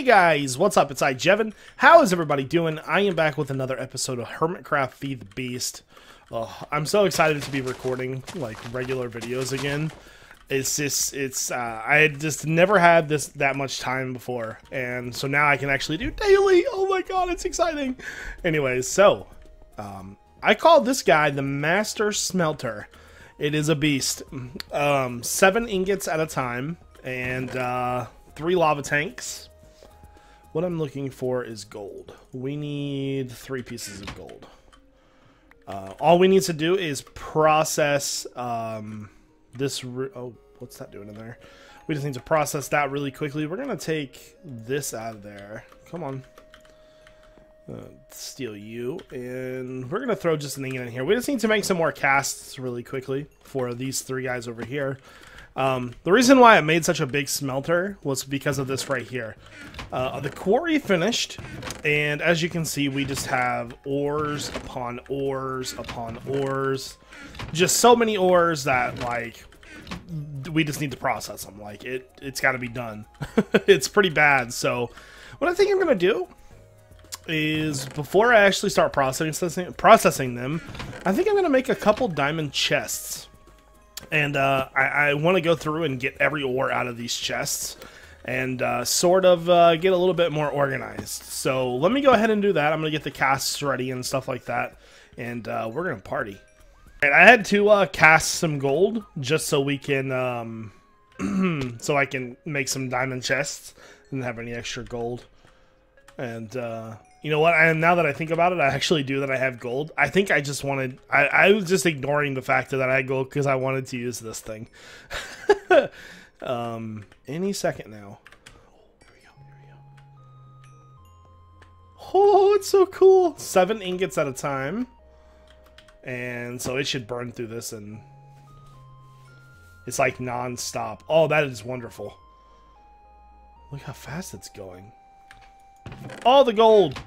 Hey guys, what's up? It's iJevin. How is everybody doing? I am back with another episode of Hermitcraft Feed the Beast. I'm so excited to be recording like regular videos again. I had just never had that much time before, and so now I can actually do daily. Oh my god, it's exciting. Anyways, so I call this guy the Master Smelter. It is a beast. 7 ingots at a time, and 3 lava tanks. What I'm looking for is gold. We need 3 pieces of gold. All we need to do is process this. Oh, what's that doing in there? We just need to process that really quickly. We're gonna take this out of there. Come on. Steal you, and we're gonna throw just an ingot in here. We just need to make some more casts really quickly for these 3 guys over here. The reason why I made such a big smelter was because of this right here. The quarry finished, and as you can see, we just have ores upon ores upon ores. Just so many ores that, like, we just need to process them. Like, it's got to be done. It's pretty bad. So what I think I'm going to do is, before I actually start processing them, I think I'm going to make a couple diamond chests. And I want to go through and get every ore out of these chests and sort of get a little bit more organized. So let me go ahead and do that. I'm going to get the casts ready and stuff like that, and we're going to party. Right, I had to cast some gold just so we can, so I can make some diamond chests and have any extra gold. And you know what? Now that I think about it, I actually do that. I have gold. I think I just wanted... I was just ignoring the fact that I had gold because I wanted to use this thing. Any second now. Oh, here we go. Oh, it's so cool. 7 ingots at a time. And so it should burn through this, and it's like non-stop. Oh, that is wonderful. Look how fast it's going. All the gold.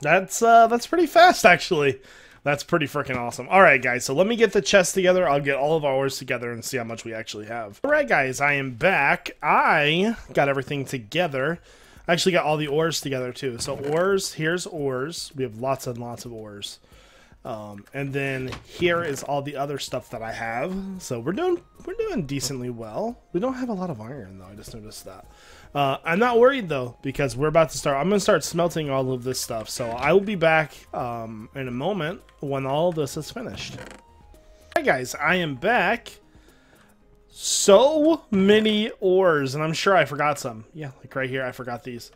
That's pretty fast, actually. That's pretty freaking awesome. Alright, guys, so let me get the chest together. I'll get all of our ores together and see how much we actually have. Alright, guys, I am back. I got everything together. I actually got all the ores together, too. So ores, here's ores. We have lots and lots of ores. And then here is all the other stuff that I have. So we're doing decently well. We don't have a lot of iron, though. I just noticed that. I'm not worried, though, because we're about to start. I'm going to start smelting all of this stuff. So I will be back in a moment when all of this is finished. Hi, guys. I am back. So many ores, and I'm sure I forgot some. Yeah, like right here, I forgot these.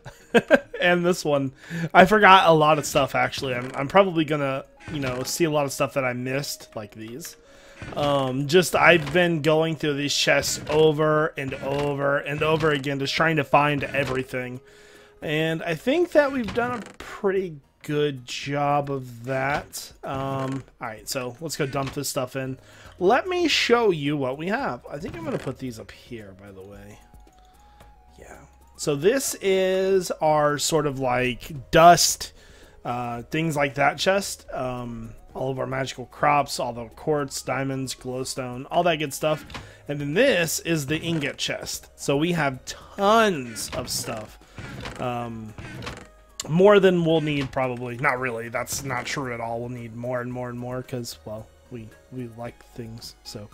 And this one. I forgot a lot of stuff, actually. I'm probably going to, you know, see a lot of stuff that I missed, like these. I've been going through these chests over and over and over again, just trying to find everything. And I think that we've done a pretty good job of that. Alright, so let's go dump this stuff in. Let me show you what we have. I think I'm going to put these up here, by the way. Yeah. So this is our sort of like dust, things like that chest. All of our magical crops, all the quartz, diamonds, glowstone, all that good stuff. And then this is the ingot chest. So we have tons of stuff. More than we'll need, probably. Not really. That's not true at all. We'll need more and more and more because, well, we like things. So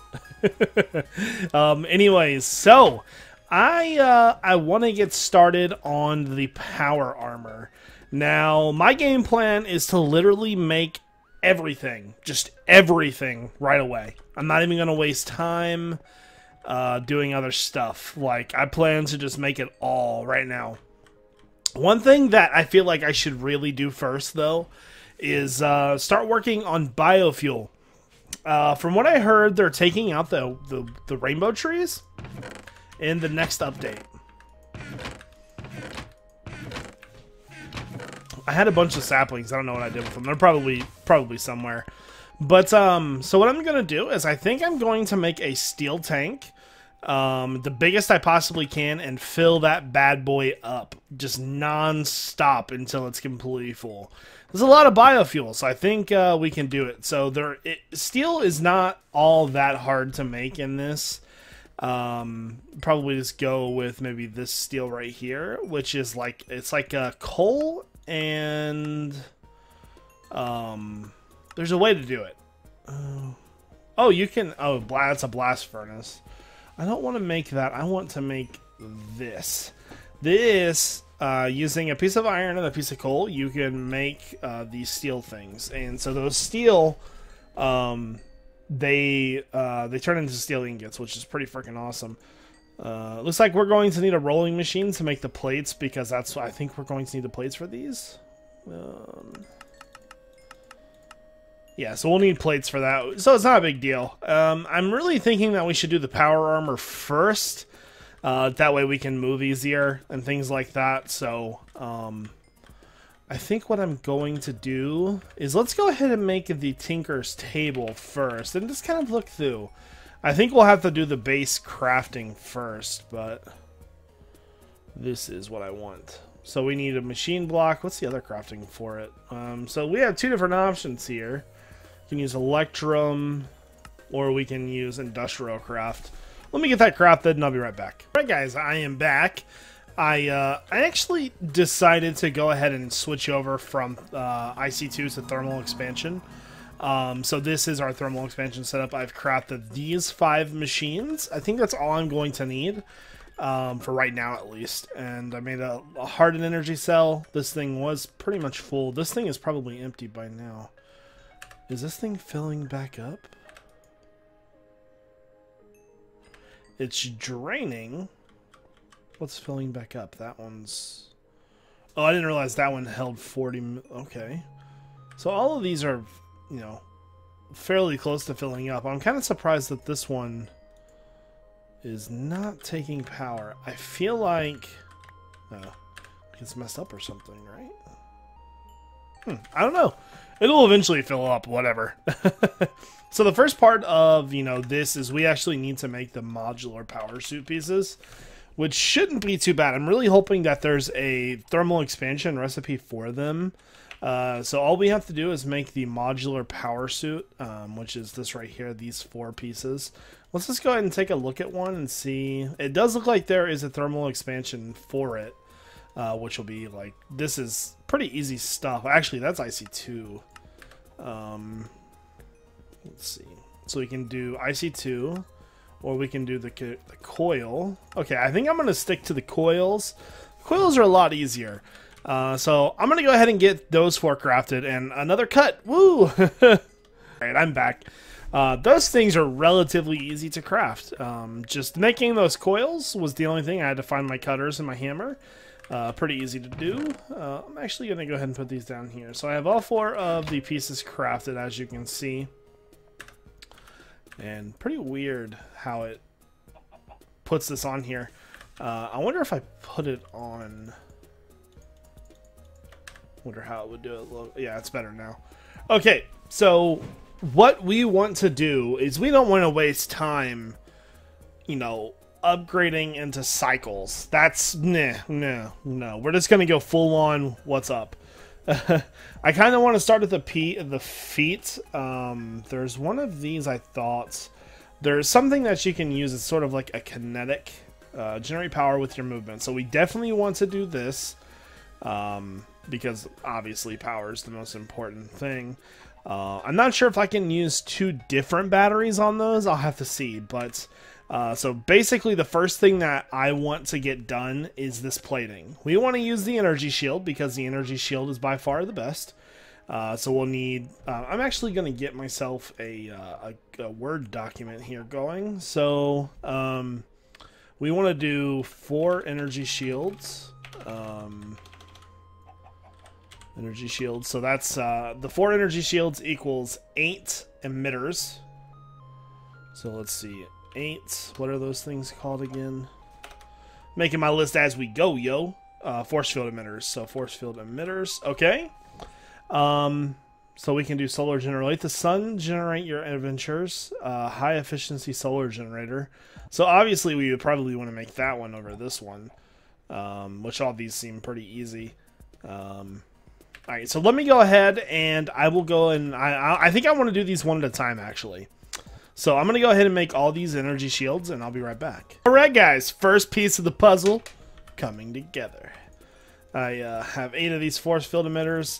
anyways, so I want to get started on the power armor. Now, my game plan is to literally make everything, just everything right away. I'm not even going to waste time doing other stuff. Like, I plan to just make it all right now. One thing that I feel like I should really do first, though, is start working on biofuel. From what I heard, they're taking out the rainbow trees in the next update. I had a bunch of saplings. I don't know what I did with them. They're probably somewhere. But so what I'm gonna do is I think I'm going to make a steel tank, the biggest I possibly can, and fill that bad boy up just non-stop until it's completely full. There's a lot of biofuel, so I think we can do it. So steel is not all that hard to make in this. Probably just go with maybe this steel right here, which is like, it's like a coal, and there's a way to do it. Oh, you can, oh, it's a blast furnace. I don't want to make that. I want to make this. Using a piece of iron and a piece of coal, you can make these steel things. And so those steel, they turn into steel ingots, which is pretty freaking awesome. Looks like we're going to need a rolling machine to make the plates, because that's what I think we're going to need the plates for these. Yeah, so we'll need plates for that. So it's not a big deal. I'm really thinking that we should do the power armor first. That way we can move easier and things like that. So I think what I'm going to do is let's go ahead and make the Tinker's table first and just kind of look through. I think we'll have to do the base crafting first, but this is what I want. So we need a machine block. What's the other crafting for it? So we have two different options here. We can use Electrum, or we can use Industrial Craft. Let me get that crafted and I'll be right back. Alright guys, I am back. I actually decided to go ahead and switch over from IC2 to thermal expansion. So this is our thermal expansion setup. I've crafted these 5 machines. I think that's all I'm going to need, for right now at least. And I made a hardened energy cell. This thing was pretty much full. This thing is probably empty by now. Is this thing filling back up? It's draining. What's filling back up? That one's... Oh, I didn't realize that one held 40... Okay. So all of these are, you know, fairly close to filling up. I'm kind of surprised that this one is not taking power. I feel like... it's messed up or something, right? I don't know. It'll eventually fill up, whatever. So the first part of, you know, this is we actually need to make the modular power suit pieces, which shouldn't be too bad. I'm really hoping that there's a thermal expansion recipe for them. So all we have to do is make the modular power suit, which is this right here, these 4 pieces. Let's just go ahead and take a look at one and see. It does look like there is a thermal expansion for it, which will be like, this is pretty easy stuff. Actually, that's IC2. Let's see. So we can do IC2, or we can do the coil. Okay, I think I'm going to stick to the coils. Coils are a lot easier. So I'm going to go ahead and get those 4 crafted, and another cut. Woo! Alright, I'm back. Those things are relatively easy to craft. Just making those coils was the only thing. I had to find my cutters and my hammer. Pretty easy to do. I'm actually going to go ahead and put these down here. So I have all 4 of the pieces crafted, as you can see. And pretty weird how it puts this on here. I wonder if I put it on... Wonder how it would do it. Yeah, it's better now. Okay, so what we want to do is we don't want to waste time, you know, upgrading into cycles. That's no. We're just gonna go full on. What's up? I kind of want to start at the feet. There's one of these. I thought there's something that you can use. It's sort of like a kinetic, generate power with your movement. So we definitely want to do this, because obviously power is the most important thing. I'm not sure if I can use 2 different batteries on those. I'll have to see, but. So basically the first thing that I want to get done is this plating. We want to use the energy shield because the energy shield is by far the best. So we'll need, I'm actually going to get myself a Word document here going. So we want to do 4 energy shields. Energy shields. So that's the 4 energy shields equals 8 emitters. So let's see. 8. What are those things called again? Making my list as we go, yo. Force field emitters. So force field emitters. Okay. So we can do solar generator. Let the sun generate your adventures. High efficiency solar generator. So obviously we would probably want to make that one over this one. Which all these seem pretty easy. Alright, so let me go ahead and I will go and I think I want to do these one at a time actually. So I'm going to go ahead and make all these energy shields, and I'll be right back. Alright guys, first piece of the puzzle coming together. I have 8 of these force field emitters.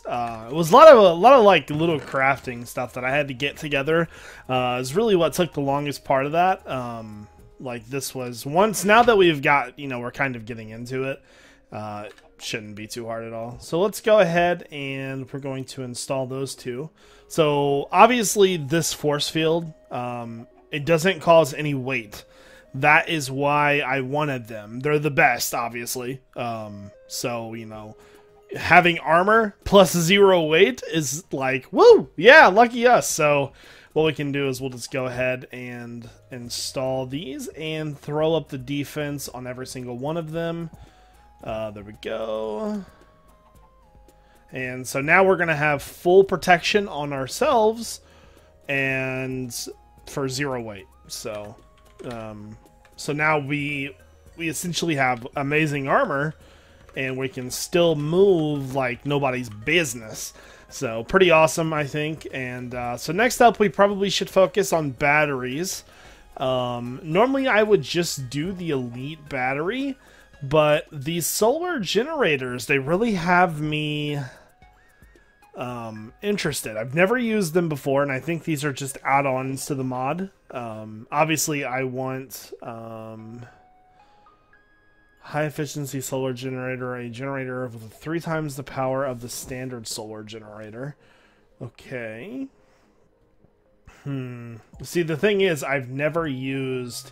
It was a lot of like little crafting stuff that I had to get together. Is really what took the longest part of that. Like this was now that we've got, we're kind of getting into it. Shouldn't be too hard at all. So let's go ahead and we're going to install those two. So obviously this force field, it doesn't cause any weight. That is why I wanted them. They're the best, obviously. So, having armor plus 0 weight is like, woo! Yeah, lucky us. So what we can do is we'll just go ahead and install these and throw up the defense on every single one of them. There we go. And so now we're going to have full protection on ourselves and for 0 weight. So, so now we essentially have amazing armor and we can still move like nobody's business. So pretty awesome, I think. And so next up, we probably should focus on batteries. Normally I would just do the elite battery, but these solar generators, they really have me interested. I've never used them before, and I think these are just add-ons to the mod. Obviously I want high efficiency solar generator, a generator with 3 times the power of the standard solar generator. Okay. See, the thing is, I've never used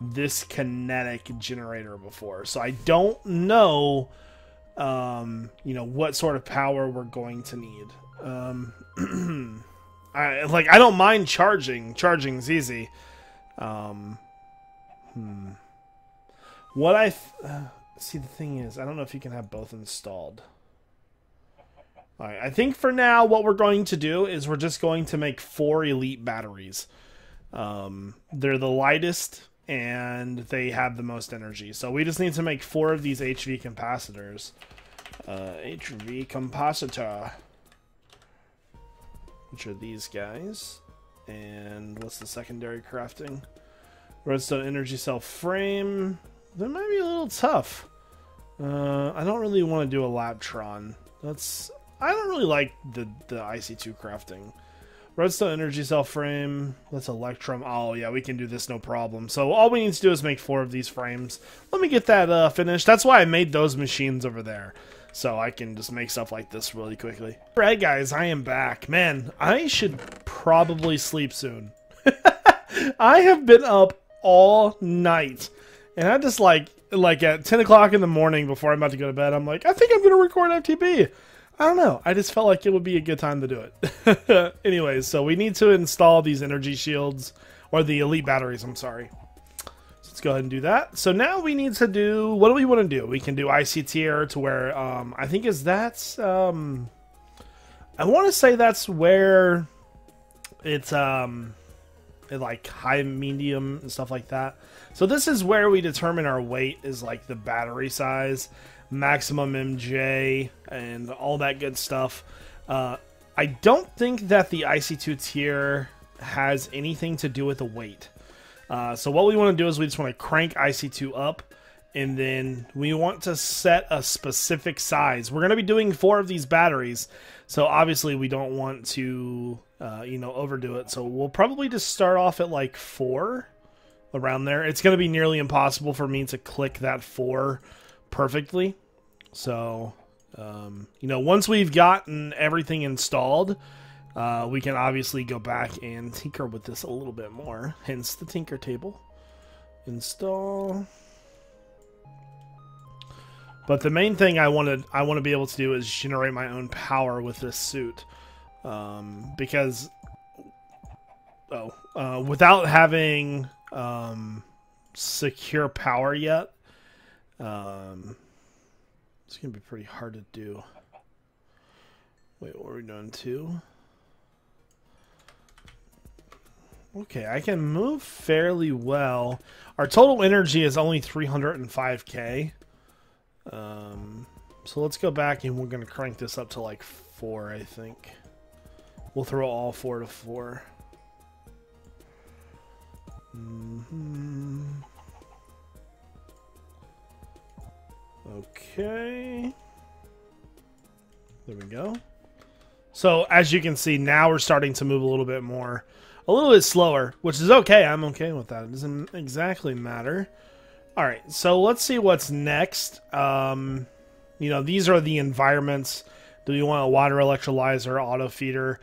this kinetic generator before, so I don't know, what sort of power we're going to need. I don't mind charging. Charging's easy. What see, the thing is, I don't know if you can have both installed. Alright, I think for now what we're going to do is we're just going to make 4 elite batteries. They're the lightest and they have the most energy. So we just need to make 4 of these HV capacitors. HV capacitor. Which are these guys. And what's the secondary crafting? Redstone energy cell frame. That might be a little tough. I don't really want to do a Laptron. I don't really like the IC2 crafting. Redstone energy cell frame. Let's Electrum. Oh yeah, we can do this no problem. So all we need to do is make 4 of these frames. Let me get that finished. That's why I made those machines over there. So I can just make stuff like this really quickly. Alright guys, I am back. Man, I should probably sleep soon. I have been up all night. And I just like at 10 o'clock in the morning before I'm about to go to bed, I'm like, I think I'm going to record FTP. I don't know. I just felt like it would be a good time to do it. Anyways, so we need to install these energy shields, or the elite batteries, I'm sorry. So let's go ahead and do that. So now we need to do, what do we want to do? We can do IC tier to where, I think that's, I want to say that's where it's, like high, medium, and stuff like that. So this is where we determine our weight, is like the battery size, maximum MJ, and all that good stuff. I don't think that the IC2 tier has anything to do with the weight. So what we want to do is we just want to crank IC2 up, and then we want to set a specific size. We're going to be doing 4 of these batteries, so obviously we don't want to overdo it. So we'll probably just start off at like 4, around there. It's going to be nearly impossible for me to click that 4 perfectly. So, once we've gotten everything installed, we can obviously go back and tinker with this a little bit more. Hence the tinker table. Install. But the main thing I want to be able to do is generate my own power with this suit. Because without having secure power yet, it's gonna be pretty hard to do. Wait, what are we doing? 2? Okay, I can move fairly well. Our total energy is only 305k. So let's go back and we're gonna crank this up to like 4, I think. We'll throw all 4 to 4. Okay. There we go. So, as you can see, now we're starting to move a little bit more. A little bit slower, which is okay. I'm okay with that. It doesn't exactly matter. Alright, so let's see what's next. You know, these are the environments. Do you want a water electrolyzer, auto feeder?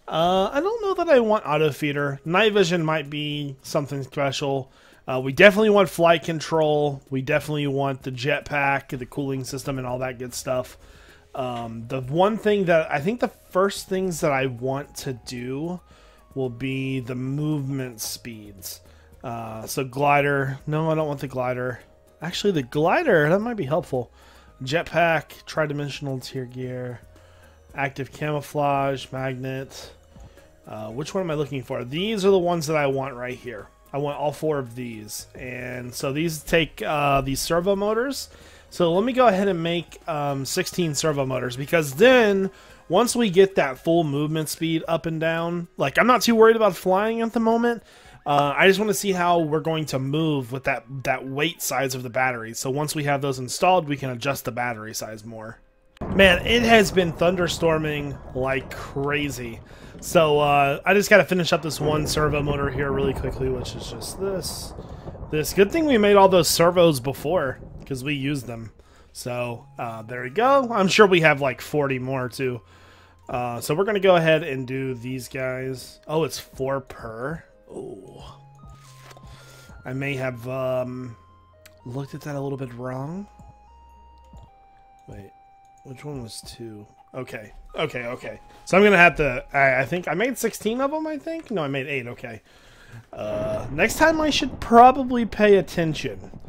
I don't know that I want auto feeder. Night vision might be something special. We definitely want flight control. We definitely want the jetpack, the cooling system, and all that good stuff. The one thing that I think the first things that I want to do will be the movement speeds. So glider. No, I don't want the glider. Actually, the glider, that might be helpful. Jetpack, tridimensional tier gear, active camouflage, magnet. Which one am I looking for? These are the ones that I want right here. I want all 4 of these. And so these take these servo motors. So let me go ahead and make 16 servo motors, because then once we get that full movement speed up and down, like I'm not too worried about flying at the moment. I just want to see how we're going to move with that weight size of the battery. So once we have those installed, we can adjust the battery size more. Man, it has been thunderstorming like crazy. So I just got to finish up this one servo motor here really quickly, which is just this. Good thing we made all those servos before, because we used them. So there we go. I'm sure we have like 40 more too. So we're going to go ahead and do these guys. Oh, it's 4 per. Oh, I may have looked at that a little bit wrong. Wait, which one was 2? Okay. So I'm gonna have to. I think I made 16 of them. I think no, I made 8. Okay. Next time I should probably pay attention.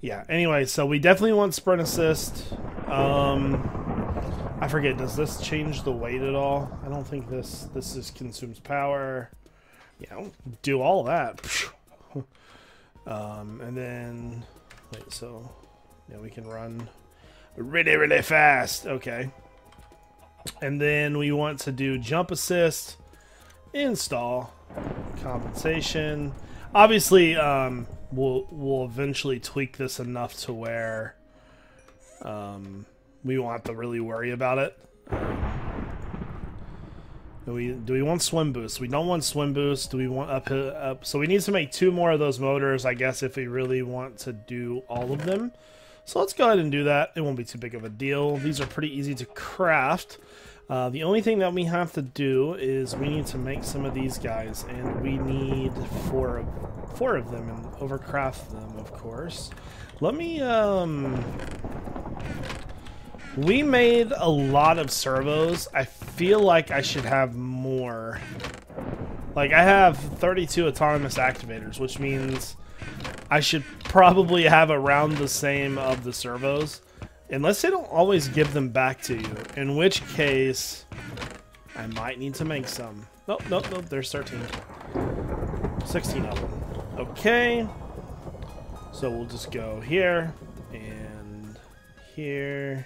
Yeah. Anyway, so we definitely want sprint assist. I forget. Does this change the weight at all? I don't think this just consumes power. Yeah, I'll do all that. And then wait. So yeah, we can run really fast. Okay. And then we want to do jump assist, install, compensation. Obviously, we'll eventually tweak this enough to where we won't have to really worry about it. Do we want swim boost? We don't want swim boost. Do we want up? So we need to make 2 more of those motors, I guess, if we really want to do all of them. So let's go ahead and do that. It won't be too big of a deal. These are pretty easy to craft. The only thing that we have to do is we need to make some of these guys, and we need four of them, and overcraft them, of course. Let me, we made a lot of servos. I feel like I should have more. Like, I have 32 autonomous activators, which means I should probably have around the same of the servos, unless they don't always give them back to you, in which case I might need to make some. Nope, there's 13. 16 of them. Okay, so we'll just go here and here,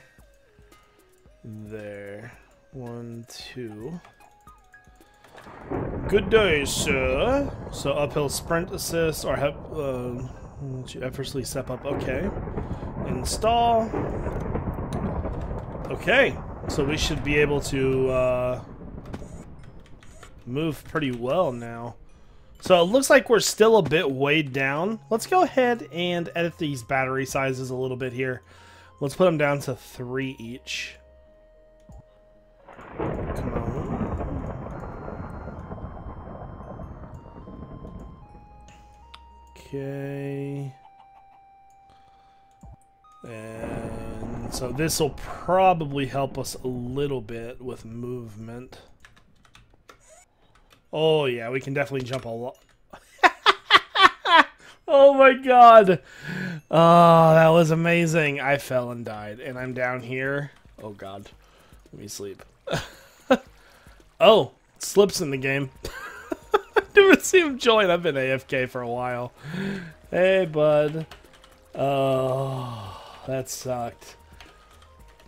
there. 1, 2. Good day, sir. So uphill sprint assist, or effortlessly step up. Okay. Install. Okay. So we should be able to move pretty well now. So it looks like we're still a bit weighed down. Let's go ahead and edit these battery sizes a little bit here. Let's put them down to 3 each. Come on. Okay. And so this will probably help us a little bit with movement. Oh yeah, we can definitely jump a lot. Oh my god. Oh, that was amazing. I fell and died, and I'm down here. Oh god. Let me sleep. Oh, Slip's in the game. Never see him join. I've been AFK for a while. Hey, bud. Oh, that sucked.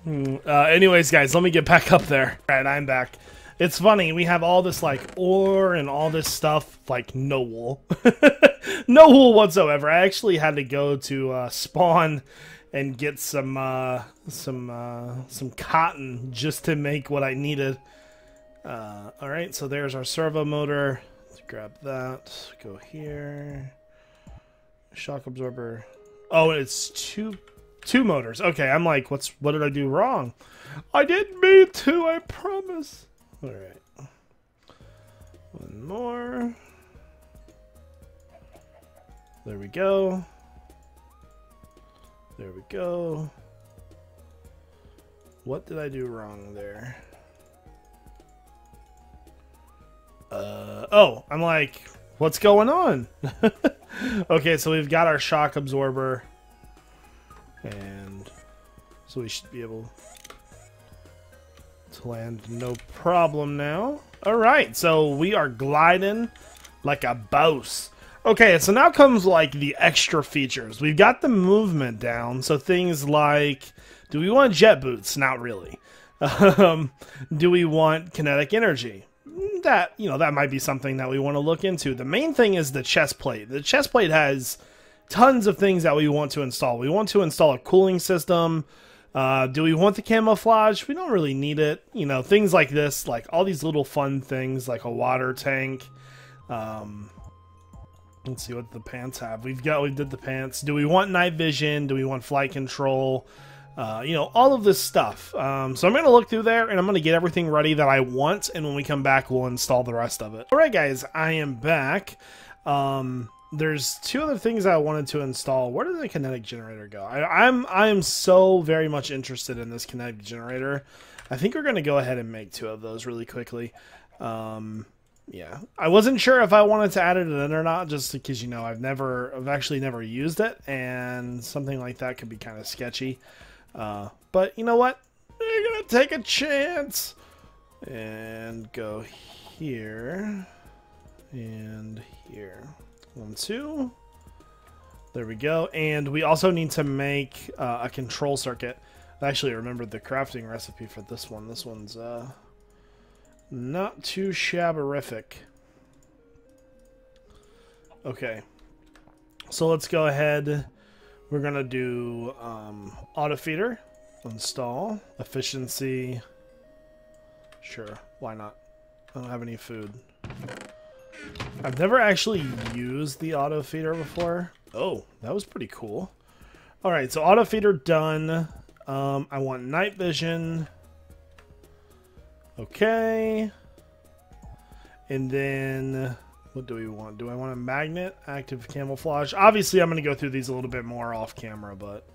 Anyways, guys, let me get back up there. Alright, I'm back. It's funny, we have all this, like, ore and all this stuff, like, no wool. No wool whatsoever. I actually had to go to spawn and get some cotton just to make what I needed. All right, so there's our servo motor. Let's grab that. Go here. Shock absorber. Oh, it's two motors. Okay, I'm like, what did I do wrong? I didn't mean to, I promise. All right. One more. There we go. There we go. What did I do wrong there? Oh, I'm like, what's going on? Okay, so we've got our shock absorber. And so we should be able to land no problem now. Alright, so we are gliding like a boss. Okay, so now comes like the extra features. We've got the movement down, so things like, do we want jet boots? Not really. Do we want kinetic energy? That, you know, that might be something that we want to look into. The main thing is the chest plate. The chest plate has tons of things that we want to install. We want to install a cooling system. Do we want the camouflage? We don't really need it. You know, things like this, like all these little fun things, like a water tank. Let's see what the pants have. We did the pants. Do we want night vision? Do we want flight control? You know, all of this stuff. So I'm going to look through there and I'm going to get everything ready that I want. And when we come back, we'll install the rest of it. All right, guys, I am back. There's two other things I wanted to install. Where did the kinetic generator go? I am so very much interested in this kinetic generator. I think we're going to go ahead and make two of those really quickly. Yeah, I wasn't sure if I wanted to add it in or not, just because, you know, I've actually never used it, and something like that could be kind of sketchy. But you know what? We're gonna take a chance and go here and here. 1, 2. There we go. And we also need to make a control circuit. I actually remembered the crafting recipe for this one. This one's not too shabberific. Okay. So let's go ahead. We're going to do auto feeder. Install. Efficiency. Sure. Why not? I don't have any food. I've never actually used the auto feeder before. Oh, that was pretty cool. Alright, so auto feeder done. I want night vision. Okay. And then, what do we want? Do I want a magnet? Active camouflage. Obviously, I'm going to go through these a little bit more off camera, but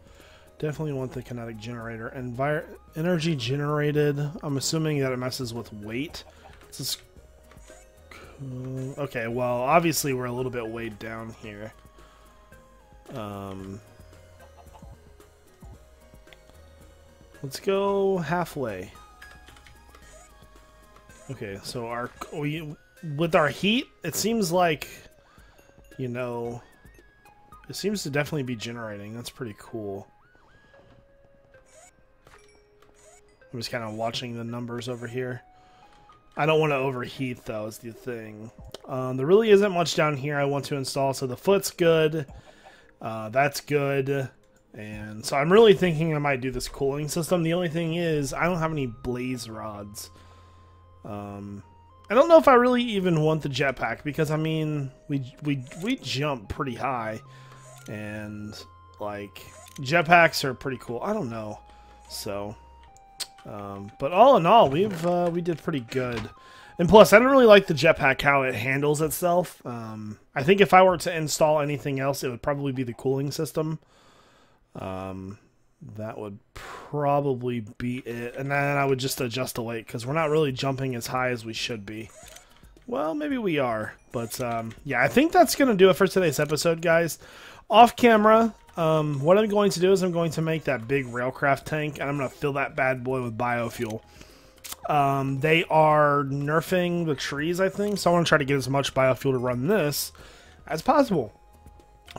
definitely want the kinetic generator. Energy generated. I'm assuming that it messes with weight. Okay, well, obviously we're a little bit weighed down here. Let's go halfway. Okay, so with our heat, it seems like, you know, it seems to definitely be generating. That's pretty cool. I'm just kind of watching the numbers over here. I don't want to overheat, though, is the thing. There really isn't much down here I want to install. So the foot's good. That's good. And so I'm really thinking I might do this cooling system. The only thing is I don't have any blaze rods. I don't know if I really even want the jetpack because, I mean, we jump pretty high. And, like, jetpacks are pretty cool. I don't know. So... but all in all, we did pretty good. And plus, I don't really like the jetpack, how it handles itself. I think if I were to install anything else, it would probably be the cooling system. That would probably be it. And then I would just adjust the weight, because we're not really jumping as high as we should be. Well, maybe we are. But, yeah, I think that's going to do it for today's episode, guys. Off camera... what I'm going to do is I'm going to make that big railcraft tank, and I'm going to fill that bad boy with biofuel. They are nerfing the trees, I think, so I want to try to get as much biofuel to run this as possible.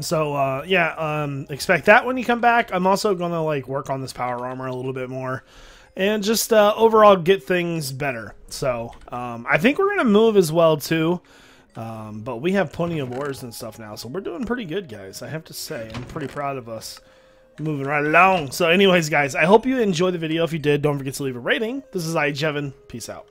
So, yeah, expect that when you come back. I'm also going to, like, work on this power armor a little bit more, and just, overall get things better. So, I think we're going to move as well, too. But we have plenty of ores and stuff now, so we're doing pretty good, guys. I have to say, I'm pretty proud of us. Moving right along. So anyways, guys, I hope you enjoyed the video. If you did, don't forget to leave a rating. This is iJevin. Peace out.